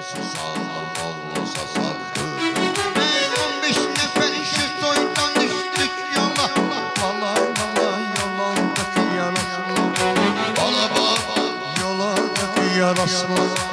Susalım olmasa saldı. 15 nefer işi soydan düştük yola. Bala bala yol aldık ya Resulallah. Bala bala yol aldık ya Resulallah.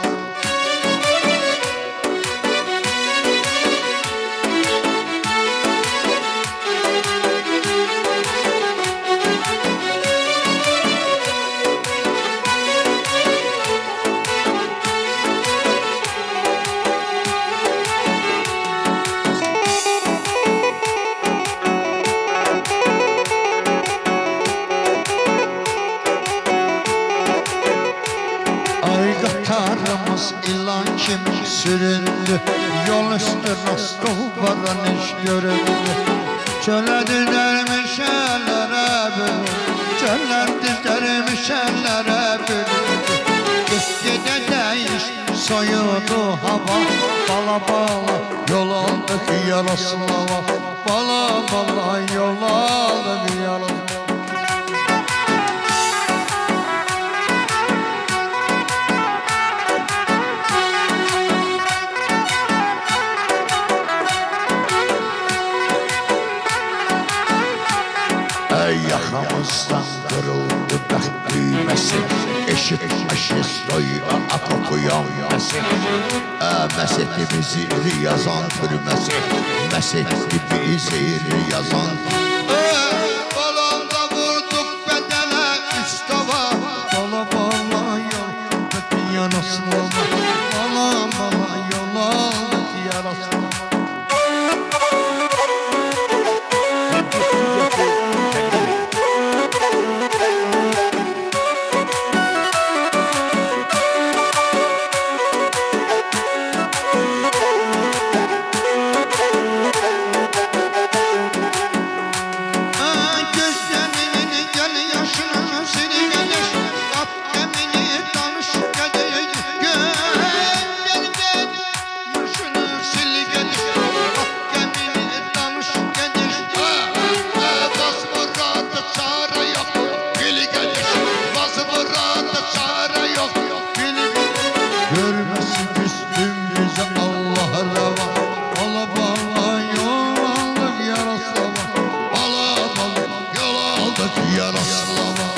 Aygatarımız ilan kim süründü. Yol üstü nasıl varaniş göründü. Çöle dizermiş ellere büründü. Çöle dizermiş ellere büründü. Gitgide değiş soyuldu hava. Bala bala yol aldık ya Resulallah. Bala bala yol aldık ya Resulallah. Yakamızdan kırıldı bəxt düyməsi. Eşit soyuğa kokuyan məsi. Məsetimizi yazan türməsi. Məsetti bizi yazan. Balanda vurduk bedene üstava. Bala bala yol aldık ya Resulallah. Bala bala yol aldık ya Resulallah. Görmesin üstümüze Allah reva. Bala bala yol aldık ya Resulallah. Bala bala yol aldık ya Resulallah.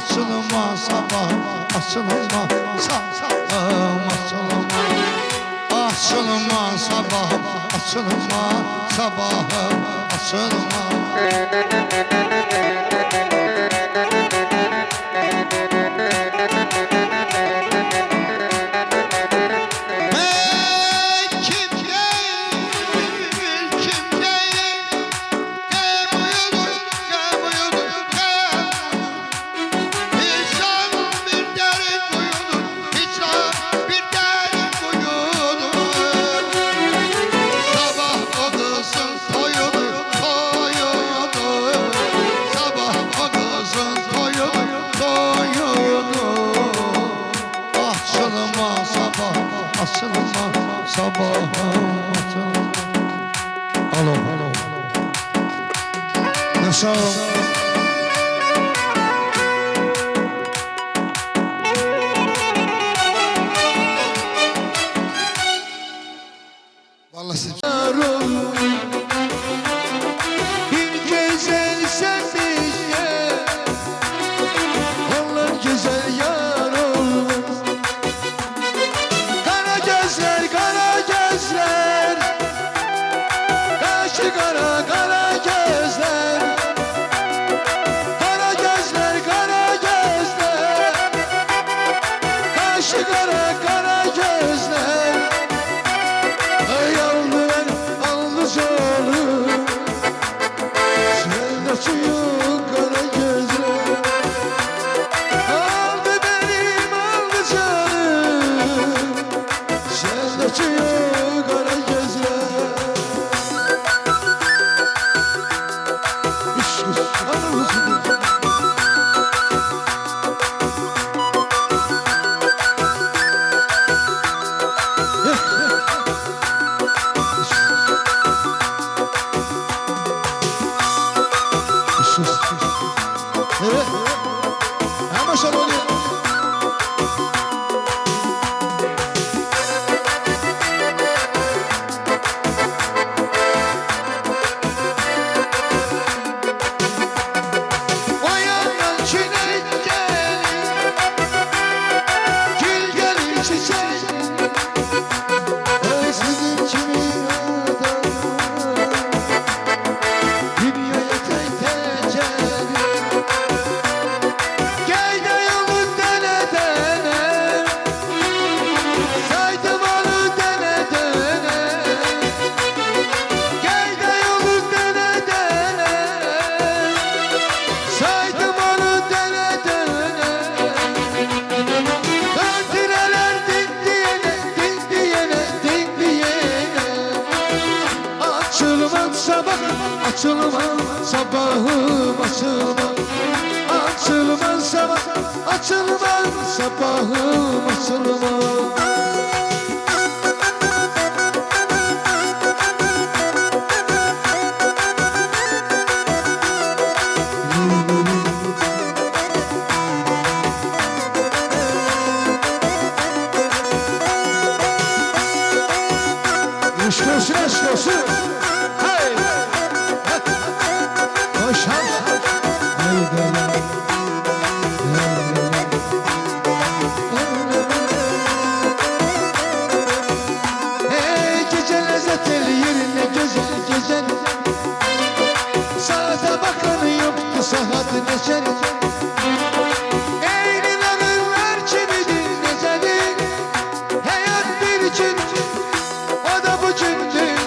Açılma sabahım açılma. Açılma sabahım açılma. Sabahım açılma. Açılma sabahım açılma. Alo. Nasıl? Vallahi seviyorum. Bir güzel sevdiğine onlar güzel yar olur. Kara gözler kara kara kara gözler. Ay aldı ben aldı canım. Sen açıyor kara gözler. Aldı benim aldı canım. Sen açıyor kara gözler. İşte alır evet. Ama şaloni. O yandan çilek gelir, gül gelir çiçek. Özledim kimi adamı, dünyaya tek tecelli. Gel de yolu dene dene, saydım onu dene dene. Gel de yolu dene dene, saydım onu dene dene. Kantineler din diyene, din diyene, din diyene. Açılmaz sabah, açılmaz sabahım açılmaz. Açılmaz sabah, açılmaz sabahım açılmaz. Aşk olsun, aşk olsun. Hey! Hoş hoş. Hey gece lezzet el yerine güzel güzel. Saate bakanı yoktu saat neşeli. Eylül arılar çimidir neceli. Hayat bir gün, o da bu gündür.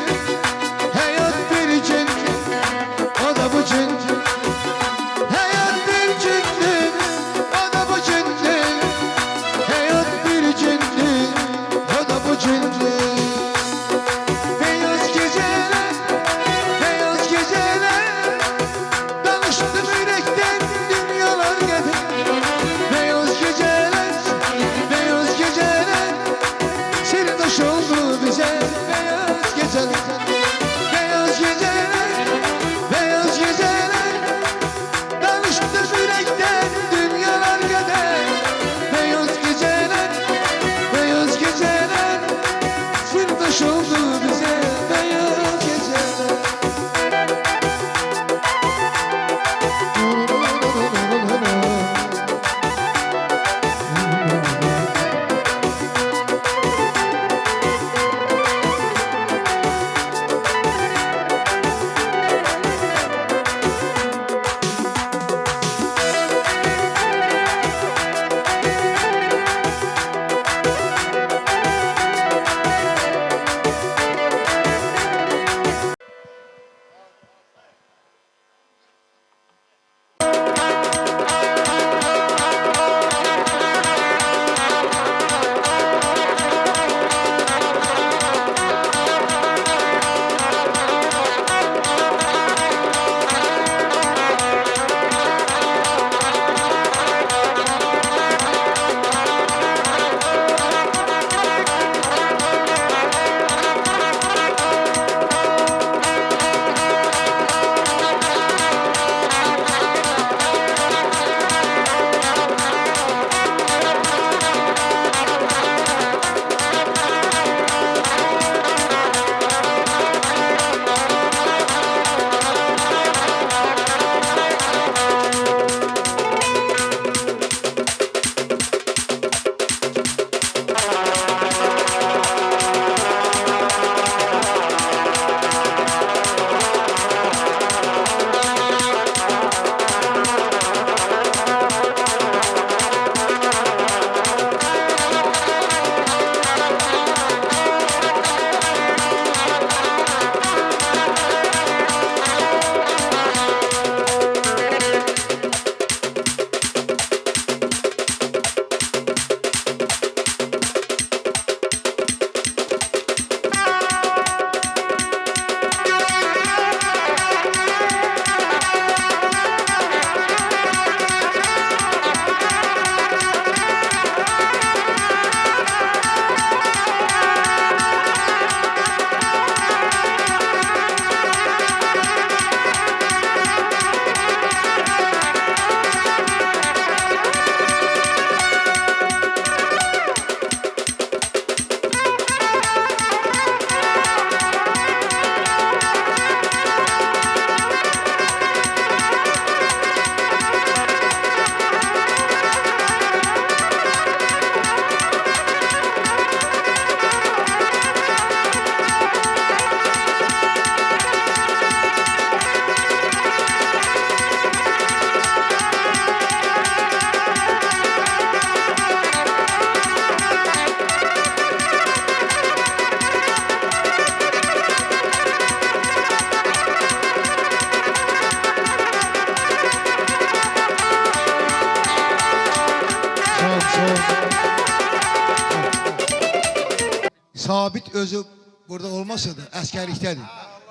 Sabit özü burada olmasa da əsgərlikdədir.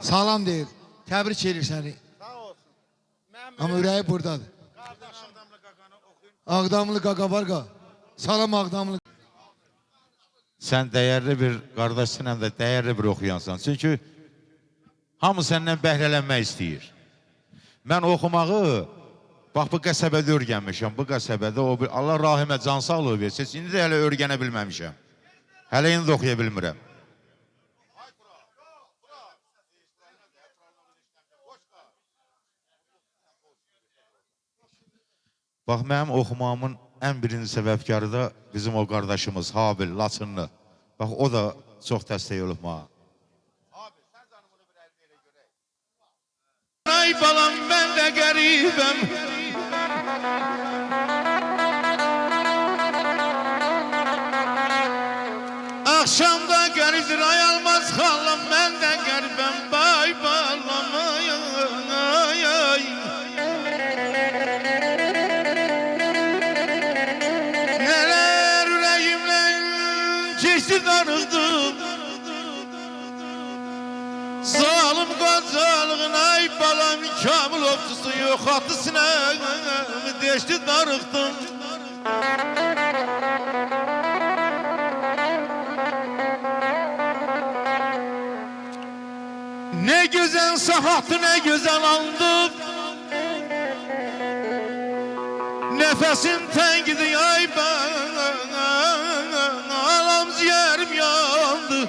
Salam deyir. Təbrik edir səni. Amma ürəyi buradadır. Ağdamlı qaqa var qa. Salam Ağdamlı. Sən dəyərli bir qardaşsın, həm də dəyərli bir oxuyansan. Çünki hamı səndən bəhrələnmək istəyir. Mən oxumağı, bax bu qəsəbədə öyrənmişəm. Bu qəsəbədə Allah rahimə can sağlığı versin. İndi də hələ öyrənə bilməmişəm. Hələ indi də oxuya bilmirəm. Bax, mənim oxumağımın ən birinci səbəbkarı da bizim o qardaşımız Habil, Laçınlı. Bax, o da çox dəstək olub mənə. Habil, sən canımını bir əldə elə görək. Ay balam, mən də qəribəm. Axşamda qəribdir, ay almaz xalam, mən də qəribəm. Bay balam, ay, ay, ay. Geçti darıldım. Zalim qocalığın ay balam kamil oftusu yok atısına geçti darıldım. Ne güzel sahattı, ne güzel andım. Nefesim tengidi ay alam ciğerim yandı.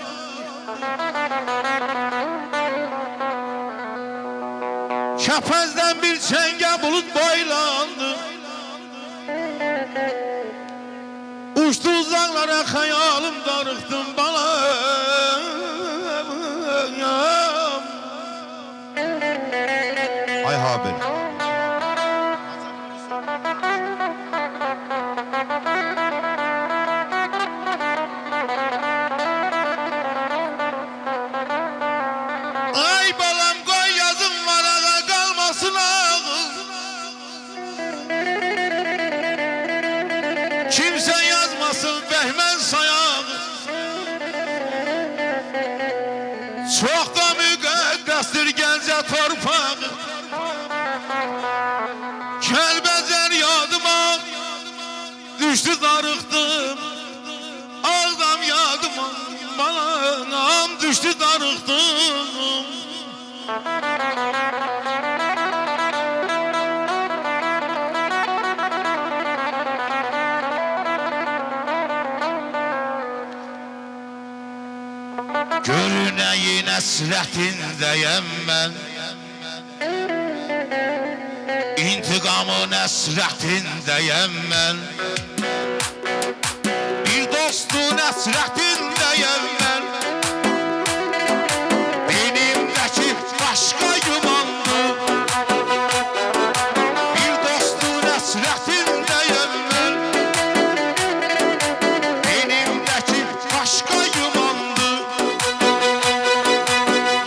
Şapazdan bir çenge bulut boylandı. Uçtu uzaklara hayalim darıktım bana. Ay Habil. Kimse yazmasın Behmen sayağı. Çok da müqəddəsdir Gəncə torpağı. Kəlbəzər yadıma düşdü darıqdım. Ağdam yadıma balanam düşdü darıqdım. Görünəyin əsrətindəyəm mən. İntiqamın əsrətindəyəm mən. Bir dostun əsrətindəyəm mən. Benimdəki başqa yumandır. Bir dostun əsrətindəyəm mən. Benimdəki başqa yumandır.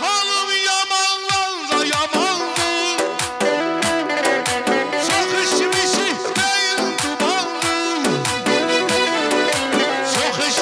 Halım yamanlansa yamandır. Çox işmişik deyil dumandır. Çok iş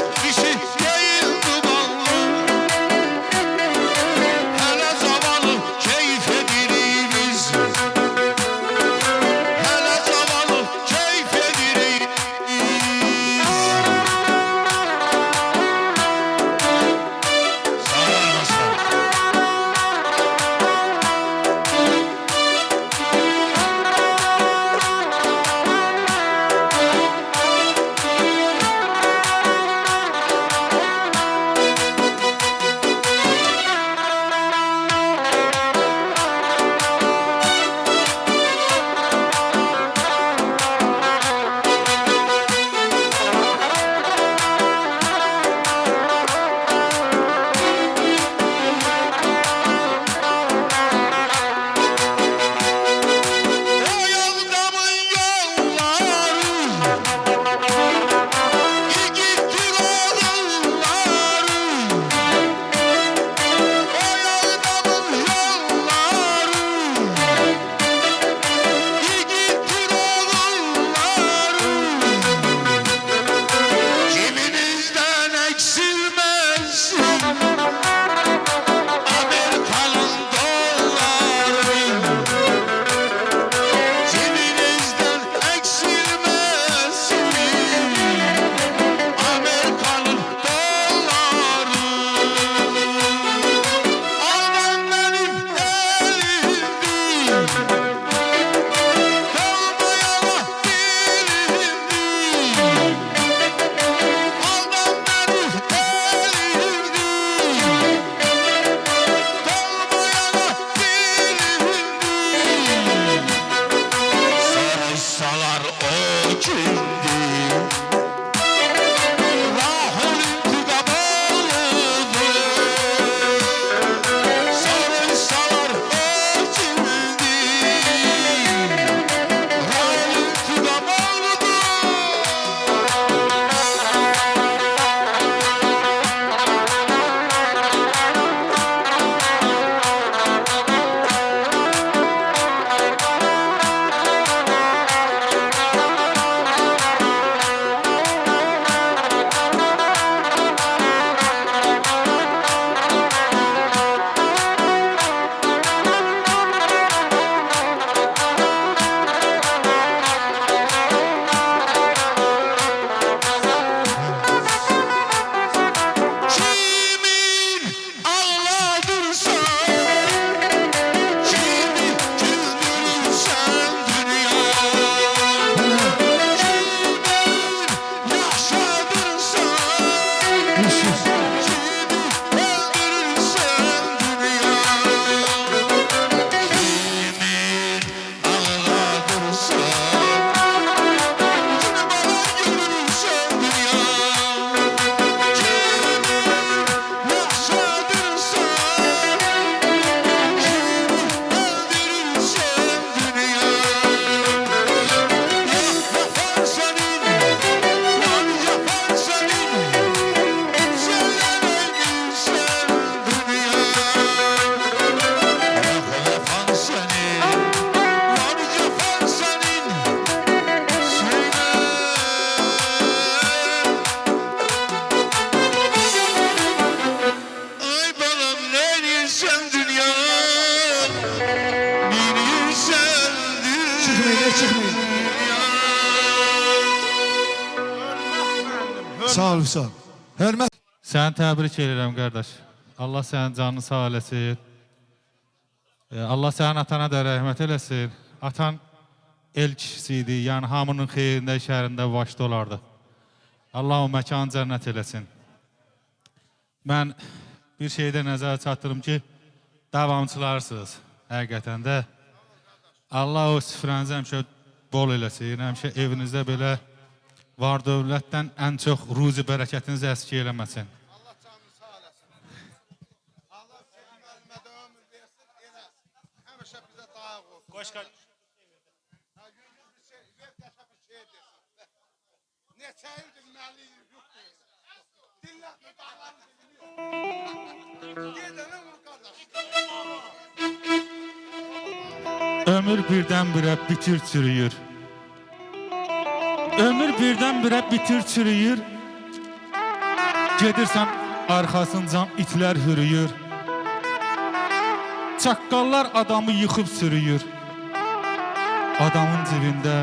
İşsiz. Çıkmayın, çıkmayın. Sağ ol, sağ ol. Hürmet. Səni təbrik edirəm qardaş. Allah sənin canını sağ eləsin. Allah sənin atana da rəhmət eləsin. Atan el kişisi idi, yəni hamının xeyrində, şərində başda olardı. Allah o məkanı cənnət eləsin. Mən bir şeydə nəzərə çatdırım ki, davamçılarsınız həqiqətən də. Allah o süfrənizi həmişə bol eləsin, həmişə evinizdə belə var dövlətdən ən çox ruzi bərəkətinizi əski eləməsin. Allah canını sağ eləsin. Allah senin ölmədə ömür versin, eləsin. Həmişə bizə dayaq olsun. Qoş qaç. Neçə ildir məli yox deyil. Dillətmə dağların dilini yox. Gedənə vur qardaş. Ömür birdən-birə bitir çürüyür. Ömür birdən-birə bitir çürüyür. Gedirsən arxasıncan itlər hürüyür. Çaqqallar adamı yıxıb sürüyür. Adamın cibində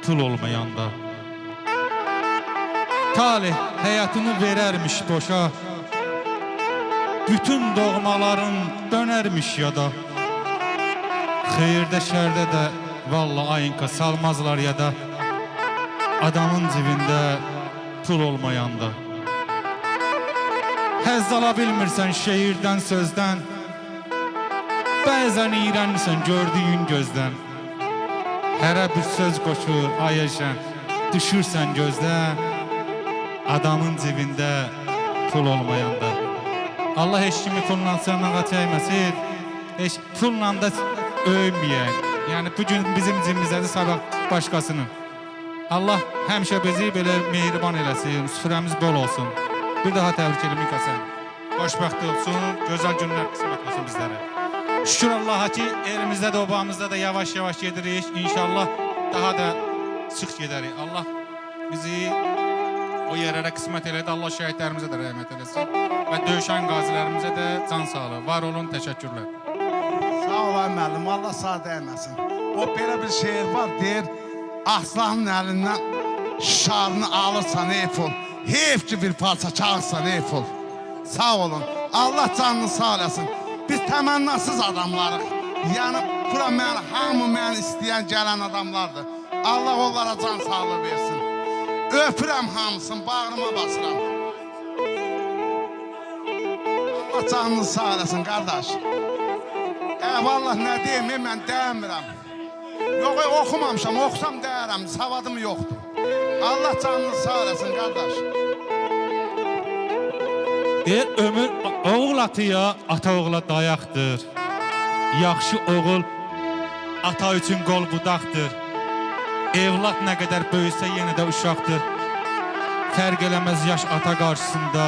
pul olmayanda. Talih həyatını verərmiş boşa. Bütün doğmaların dönərmiş yada. Xeyirdə şərdə də valla ayınka salmazlar ya da. Adamın cibində pul olmayanda. Həzz ala bilmirsən şehirdən, sözdən. Bəzən iyrənirsən gördüyün gözdən. Hərə bir söz qoşur ayəşən. Düşürsən gözdən. Adamın cibində pul olmayanda. Allah heç kimi pulla sənə çəkməsin. Heç pulla da övməyək. Yəni bugün bizim cibimizədir, sabah başqasının. Allah həmişə bizi belə mehriban eləsin, süfrəmiz bol olsun. Bir daha təbrik edirəm Mika sən. Xoşbəxt olsun, gözəl günlər qismət olsun bizlərə. Şükür Allaha ki, elimizdə də, obamızda da yavaş-yavaş gedirik. İnşallah daha da sıx gedərik. Allah bizi o yerlərə qismət elədi. Allah şəhidlərimizə də rəhmət eləsin. Və döyüşən qazilərimizə də can sağlığı. Var olun, təşəkkürlər. Sağ olan müəllim, Allah sağ dəyməsin. O belə bir şeir var, deyir, aslanın əlindən şarını alırsan heyf ol. Heyf ki bir parça çağırsan heyf ol. Sağ olun, Allah canını sağ eləsin. Biz təmənnasız adamlarıq. Yəni, bura hamı məni istəyən, gələn adamlardır. Allah onlara can sağlığı versin. Öpürəm hamısın, bağrıma basıram. Allah canını sağ eləsin, qardaş. Vallahi nə deyim, mən dəymirəm. Yox, oxumamışam, oxusam dəyərəm, savadım yoxdur. Allah canını sağ eləsin, qardaş. Deyir, ömür oğul atıya, ata oğula dayaqdır. Yaxşı oğul ata üçün qol budaqdır. Evlad nə qədər böyüsə yenə də uşaqdır. Fərq eləməz yaş ata qarşısında,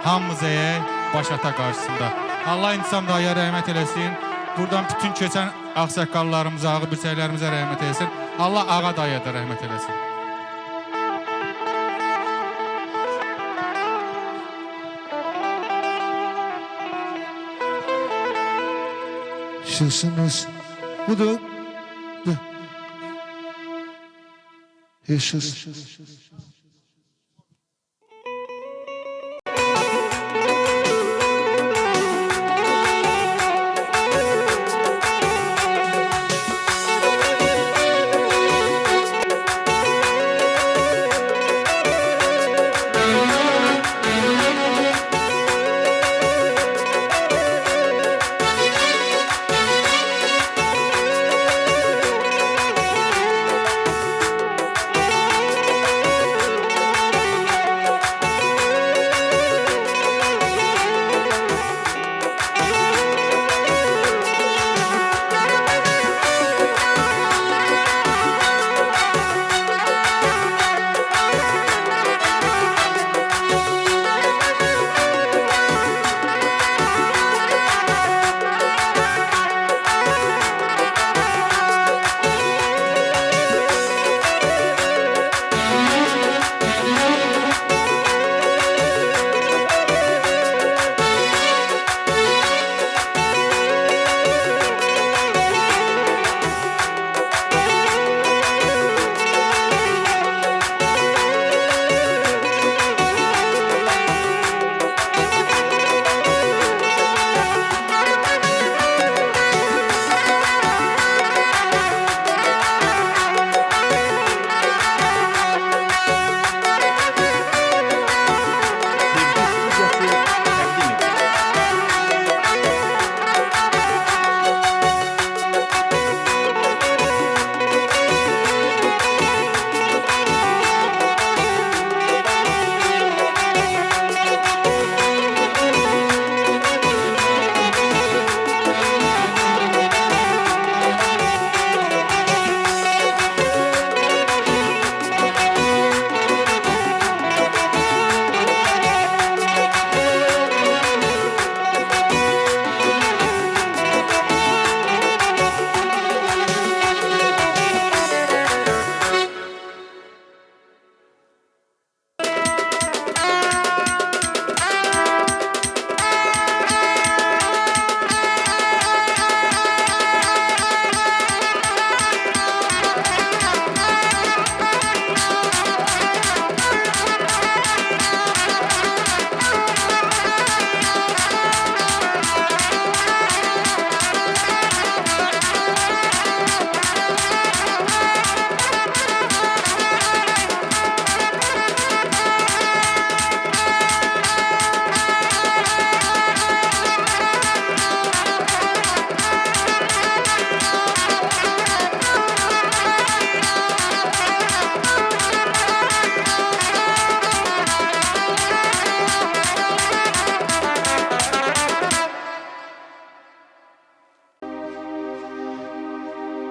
hamımız əyək baş ata qarşısında. Allah insan daya rəhmət eləsin. Buradan bütün keçən ağsaqqallarımıza, ağı birçəklərimizə rəhmət eləsin. Allah ağa daya da rəhmət eləsin. Şılsınız. Budur. Yaşasın.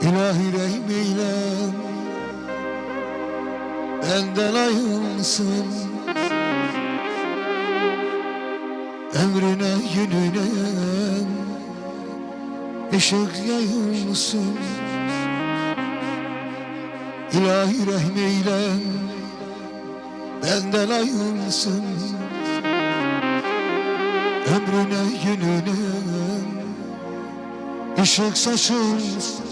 İlahi rahim eyle, benden ayrılsın. Emrine yönüne ışık yayılsın. İlahi rahim eyle, benden ayrılsın. Ömrüne yönüne ışık saçılsın.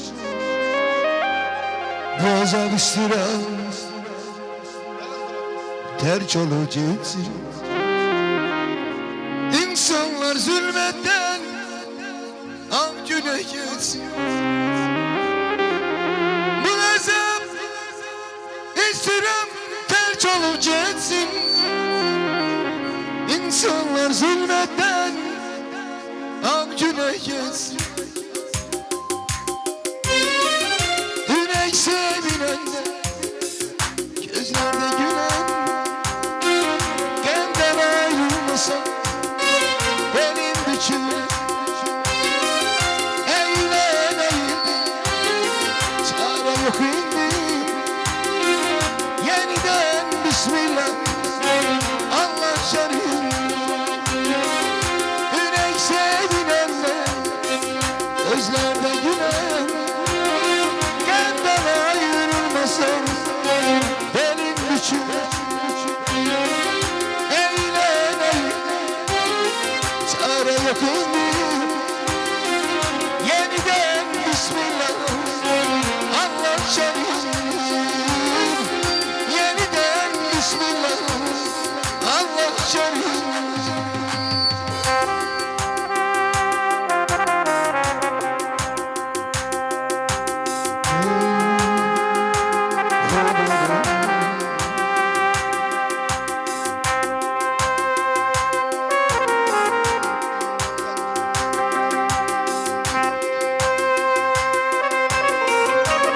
Bu azap istirham terk olacaksın. İnsanlar zulmetten avcuna gelsin. Bu azap istirham terk olacaksın. İnsanlar zulmetten avcuna gelsin. Yürek sevinende, gözlerde gülen, benden ayrılmasan benim biçimde. Eğlen eğildim, çare yok indi. Yeniden Bismillah, Allah şerif. Yürek sevinende, gözlerde gülen, benden ayrılmasan benim biçimde. Eğlen eğlen, çare yok indi. Yeniden Bismillah, Allah şerif. Yeniden Bismillah, Allah şerif.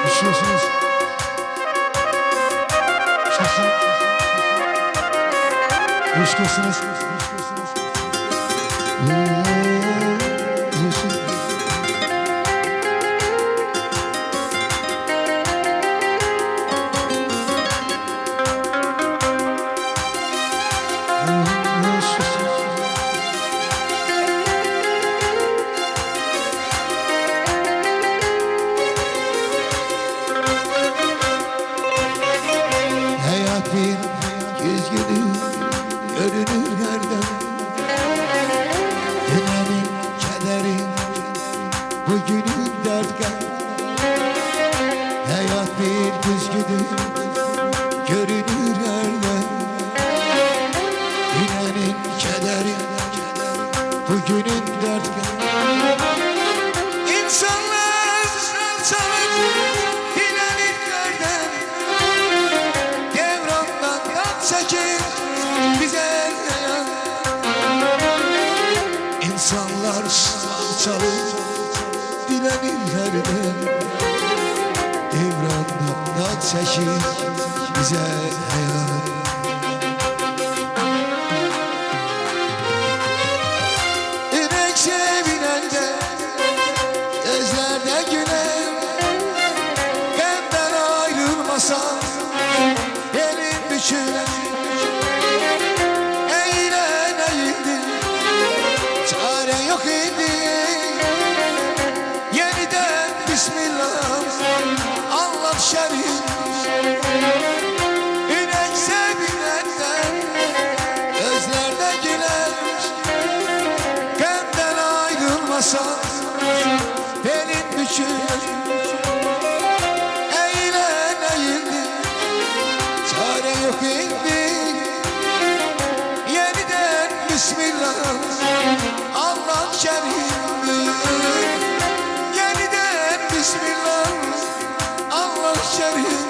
Üşüyorsunuz. Üşüyorsunuz. Hayat bir yüz gibi görünür yerden. Dönemin kederi, bugünün dertken. Hayat bir güz gibi görünür yerden. Dönemin kederi, bugünün dertken. İnsanlar salçalı dinamiklerden, devrandan kan çekir bize yayan. İnsanlar salçalı dinamiklerden, devrandan kan çekir bize yayan. Yürek sevinende, gözlerde gülen, benden ayrılmasan benim biçimde. Eğlen eğildim, çare yok idi. Yeniden Bismillah, Allah şerif. Yürek sevinenden, gözlerde gülen, benden ayrılmasan benim biçimde. Eğlen eğildim, çare yok indi. Yeniden Bismillah, Allah şerif. Yeniden Bismillah, Allah şerif.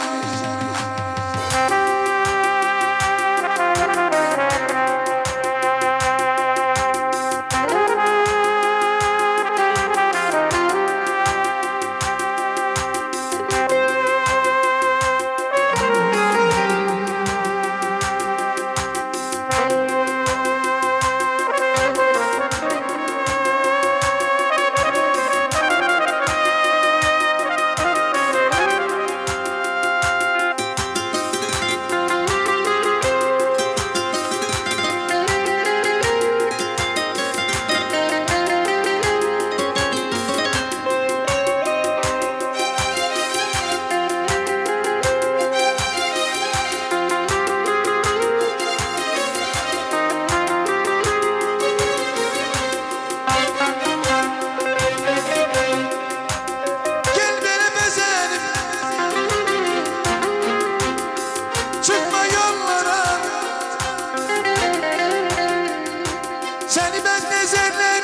Seni ben nezerler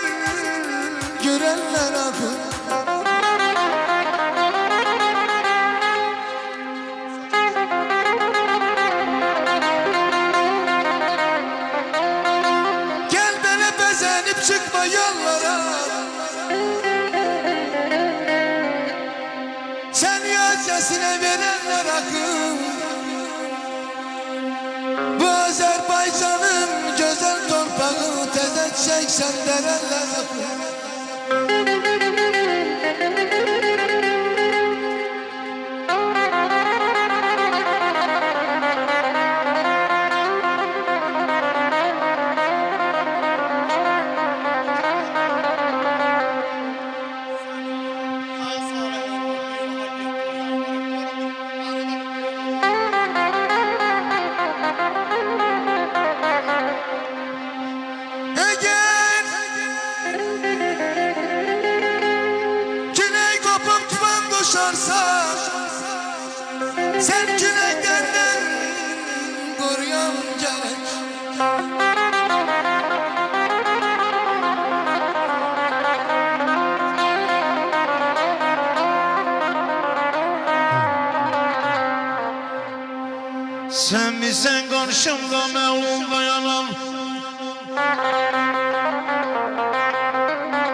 görenler akıl. Gel bana bezenip çıkma yollara. Seni öncesine verenler akıl. Bu Azerbaycan'ın güzel torpağı teze çeksen derenler akıl. Sen güneyden koruyan gerek. Sen misin karşımda mevlumda yanan?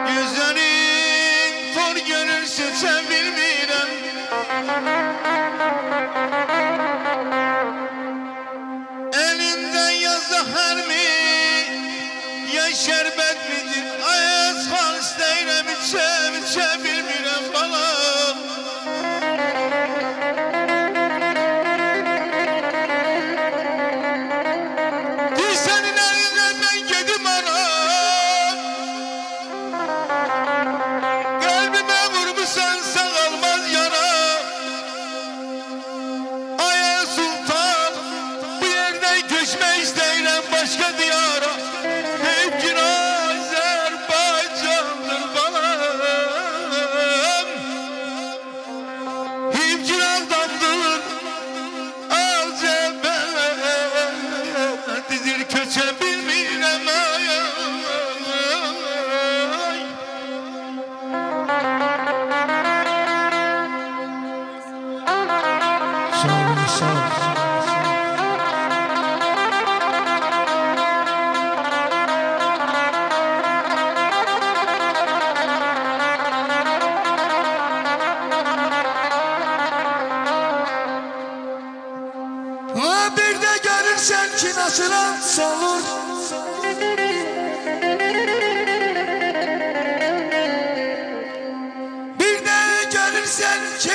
Gözlerin tor görürse sen bilmirem. Elinden yaz zahar mi? Ya şerbet midir? Ayaz halis değilim içe bilmirem balam. Bir senin elinden ben gedim anam. Kalbime vurmuşsan sağalmaz yara. Aya Sultan bu yerden göçme isteyirem başka diyara. Hep gün Azerbaycan'dır balam. Hep gün adamdır Azerbaycan'dır köçe bilmirem ay. Sağ olun, sağ olun. Bir de görürsen ki nasıl solur. Bir de görürsen ki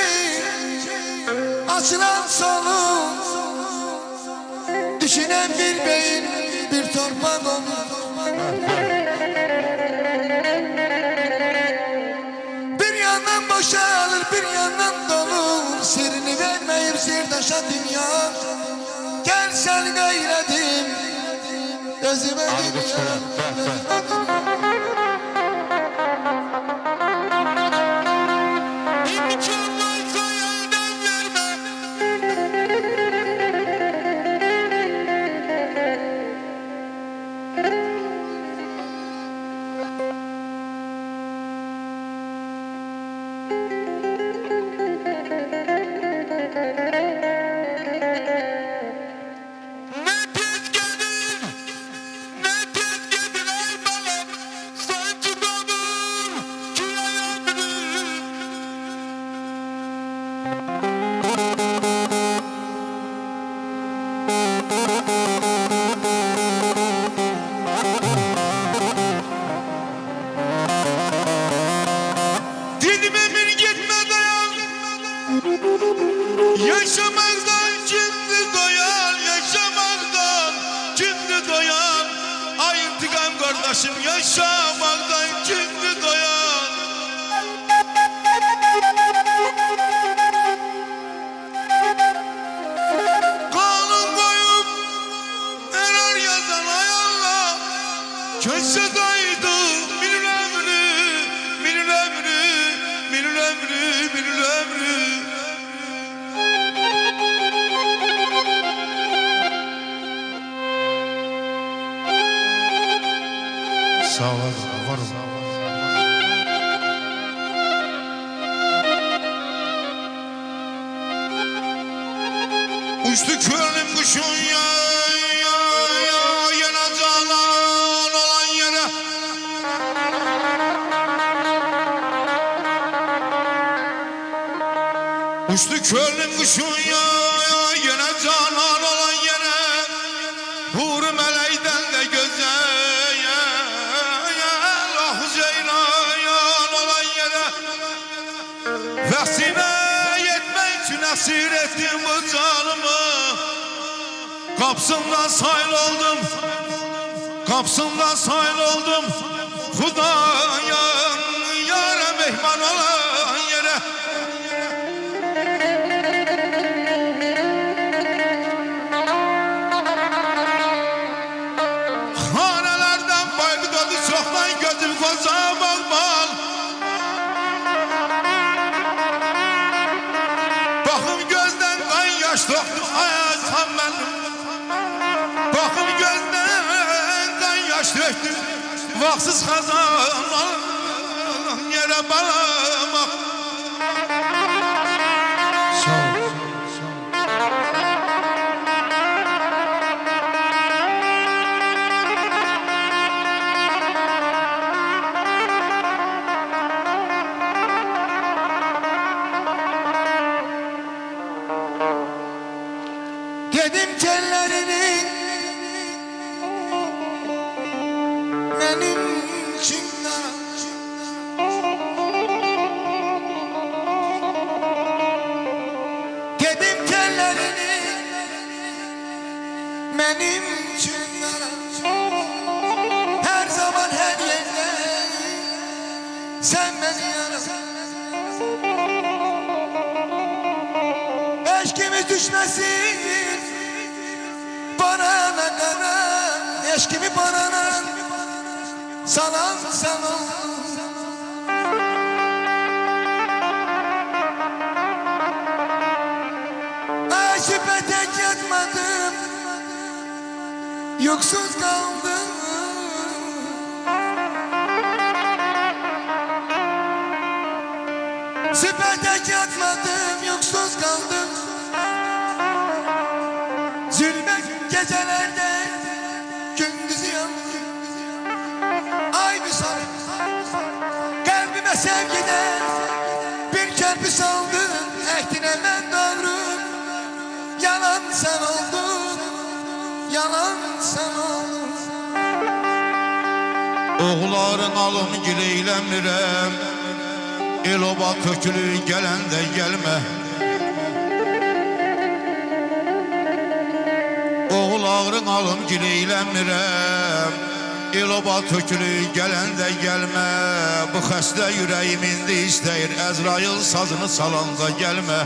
açılan solur. Düşünen bir beyin bir torpak olur. Bir yandan boşalır bir yandan dolur. Sirrini vermeyir sirdaşa dünya. Gel sen gayretim gözüme İmkan varsa yerden verme. Ne tez gelir, ne tez gelir ay balam. Sanki donur küre ömrüm. Dilime bir gitme dayan. Yaşamaktan şimdi doyan, yaşamaktan şimdi doyan. Ay intikam kardeşim, yaşamaktan şimdi doyan. Kanun koyup erer yazan ay Allah. Köşe kaydı bir ömrü, bir ömrü, bir ömrü, bir ömrü. Sağ ol, var ol. Uçtu könlüm kuşun ya yana canan olan yere. Uçtu könlüm kuşun ya yana canan olan yere. Hur meleğden de güzel ah ceylan olan yere. Vəxsinə yetmək üçün əsir etdim bu canımı. Kapsımdan sayıl oldum, kapsımdan sayıl oldum. Xudaya yara mehman olan yere. Hanelerden bayqıdadı çoxdan gözüm koca balbal. Baxım gözdən qan yaş toxdu ayazxan mənim. Baxım gözdən qan yaş töktü. Vaxtsız xazan yerə balamaq. Sağ ol. Sağ ol. Dedim tellerini benim içimden. Dedim tellerini benim içimden. Her zaman her yerde sen beni yaradın. Eşkimiz düşmesin barana kara. Eşkimi barana salam sen ol. Şüphe tek yatmadım, yoksuz kaldım. Şüphe tek yatmadım, yoksuz kaldım. Zulme gecelerde gündüzü yandım. Ay misal kalbime sevgiden bir kerpiç saldın. Ehdine ben doğru. Yalan sen oldun, yalan sen oldun. Oğulların alım gileyləmirəm. El oba tökülü gələndə gəlmə. Oğulların alım gileyləmirəm. El oba tökülü gələndə gəlmə. Bu xəstə ürəyim indi istəyir. Əzrail sazını salanda gəlmə.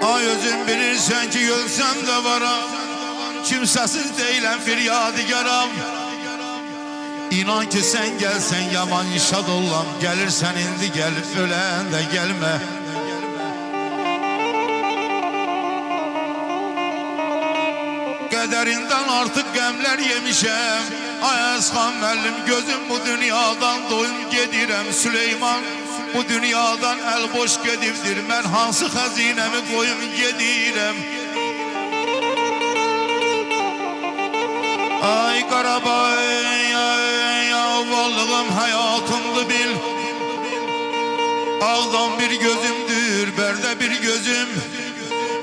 Ay özün bilirsən ki ölsəm də varam. Kimsəsiz deyiləm bir yadigaram. İnan ki sən gəlsən yaman işad olam. Gəlirsən indi gəl, ölən də gəlmə. Qədərindən artıq qəmlər yemişəm. Ay Əzxan müəllim gözüm bu dünyadan doyum gedirəm. Süleyman bu dünyadan el boş gedibdir. Mən hansı xəzinəmi qoyum gedirəm. Ay Qarabağ ya varlığım həyatımdı bil. Ağdan bir gözümdür, bərdə bir gözüm.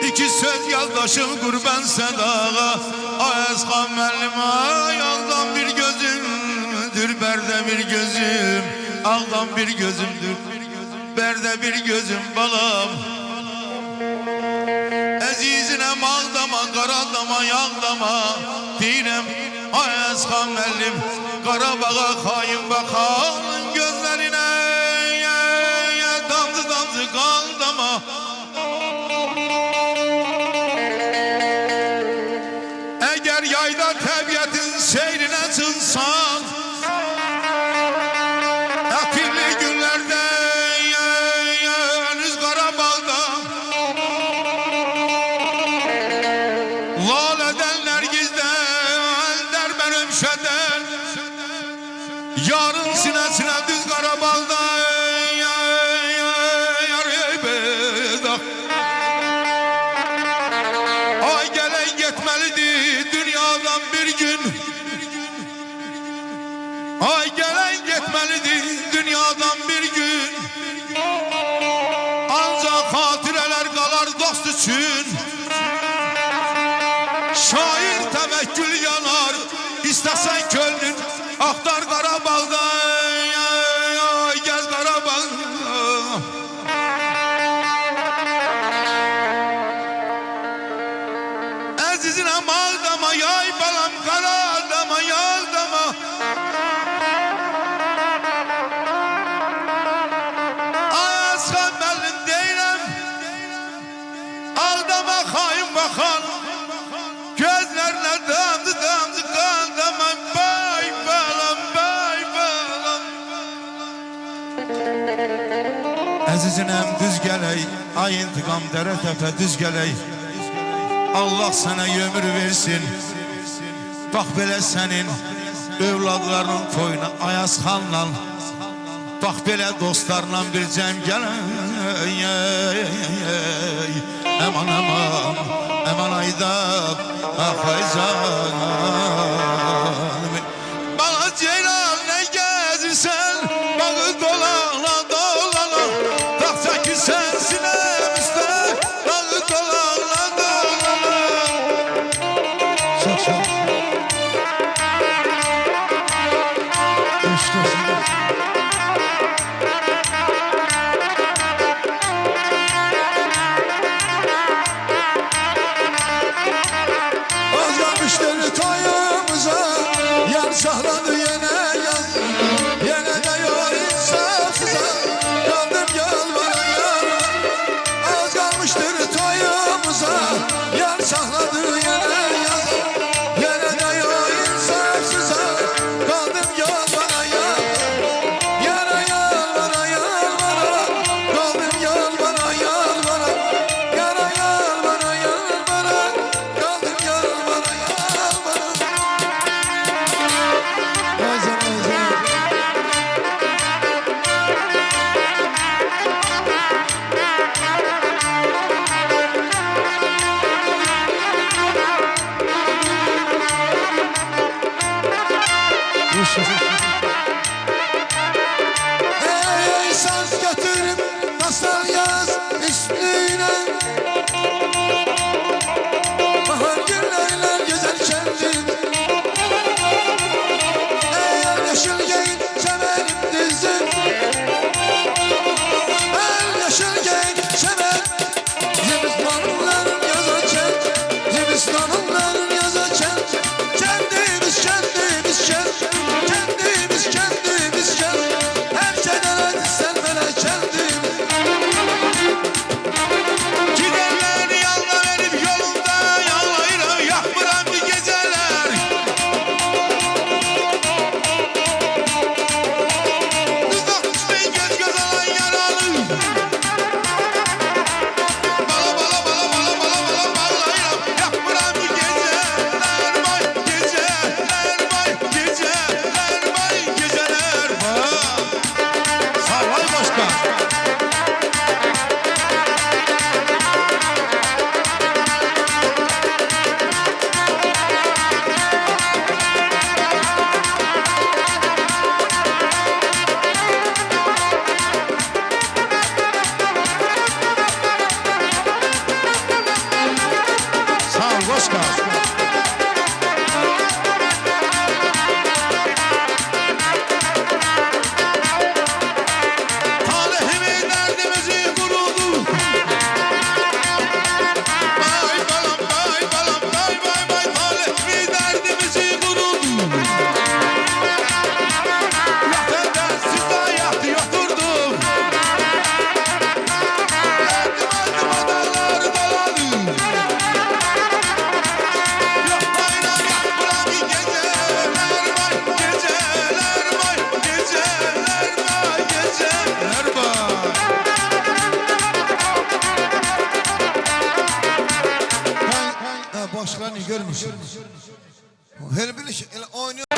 İki söz yoldaşım qurban sədağa. Ay Əzxan müəllim ay ağdan bir gözümdür, bərdə bir gözüm. Ağdan bir gözümdür, bərdə bir gözüm balam. Əzizinem ağdama, qaradama, yağdama. Deyirəm ay Əzxan müəllim Qarabağa xain baxan gözlərinə damcı damcı qaldama. Əgər yayda təbiətin seyrinə çıxsan, ətirli günlərdə henüz Qarabağda lalədən nərgizdən düşədən yarın sinəsinə düz Qarabağda ay gələn getməlidir dünyadan bir gün. Ay gələn getməlidir dünyadan bir gün. Ancaq xatirələr qalar dost üçün. Şair təvəkkül yanar, istəsən könlün axtar Qarabağda. Ay gəz Qarabağ. Əzizim ağdama, yay balam qara adama, yağdama. Asxan bəlin deyirəm, ağdama xain baxan. Gözlerine damdı damdı kandama, bay balam, bay balam. Əzizinem düz gələk, ay intiqam dərə təpə düz gələk. Allah sana ömür versin. Bax belə sənin övladlarının toyuna Ayazxanla, bax belə dostlarla bir cəm gələk. Aman aman, aman Aydat, ah Aycan. Bana Ceylan ne gezirsen, bağı dolana dolana. Tak çəkirsən sinəmizdə, bağı dolana dolana. Çok sağ ol. Özlemişleri toyumuza, yer sahladı yine yaz. Yine de yol insafsıza, kaldım yalvara yalvara. Az kalmıştır toyumuza, yer sahladı yine yaz. Yine de yol insafsıza, kaldım yalvara yalvara. Yine yalvara yalvara, kaldım yalvara yalvara. Yine yalvara yalvara, kaldım yalvara yalvara. Özlem, özlem. Ey saz götürüp nasıl yaz üstüne. Bahar günlerler güzel kendim. Eğer yaşıl giyin severim dizim. El yaşıl giyin severim. Zibistanlıların yazacak, Zibistanlıların yazacak. Kendimiz kendimiz kendimiz kendimiz her şeyden hadi sen bana kendimiz. Giderler yalna verip yolunda yallayırım, yakmıram bir geceler. Uzak düşmeyin göz göz alan yaralı. Bala bala bala bala bala bala bağlayırım, yakmıram bir geceler. Bay geceler, bay geceler, bay geceler. Sarvay başkan. Sağ ol başkan. Talihimi derdimizi kuruldu. Bay balam, bay balam, bay bay bay. Talihimi derdimizi kuruldu. Yatırdan sizde yattı yatırdım. Derdim aldım adalar doladı. Yok bayram yapılan bir geceler bay. Geceler bay. Geceler bay. Geceler bay. Ben başlarını görmüşsün. Her bir şey oynuyor.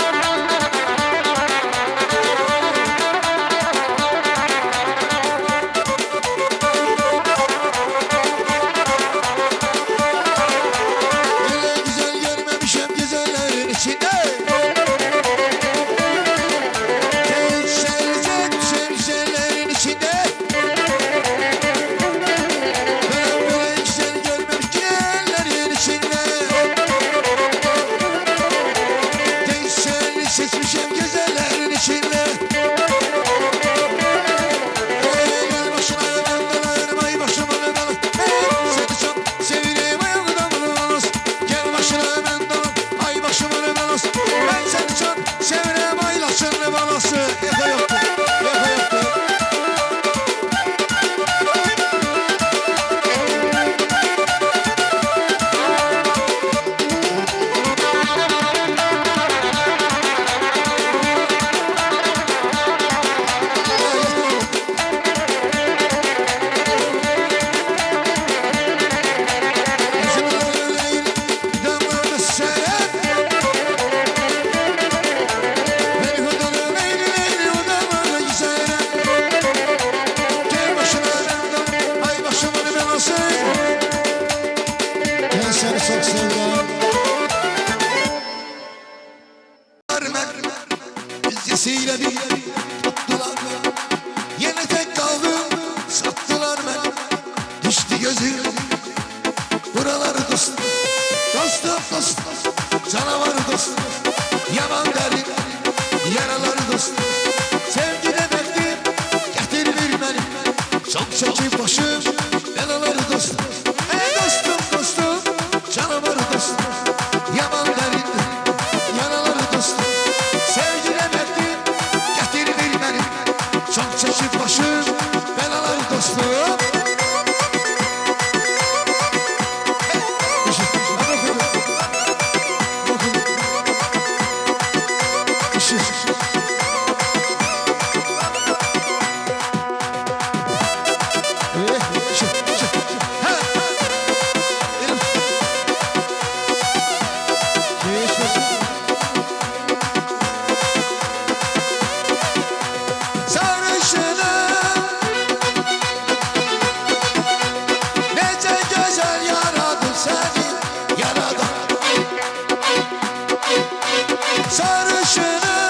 Sesiyle bir tuttular beni. Yine tek kaldım, sattılar beni. Düştü gözüm buraları dostum. Dostum dostum, canavar dostum. Yaman derin yaraları dostum. Sevgi demektir, getirir beni. Çok çekip başım belaları dostum. Ey dostum dostum, canavar dostum. Yaman derin yaraları dostum. Sevgi demektir, getirir beni. Çok çekip başım belaları dostum. Sarışınım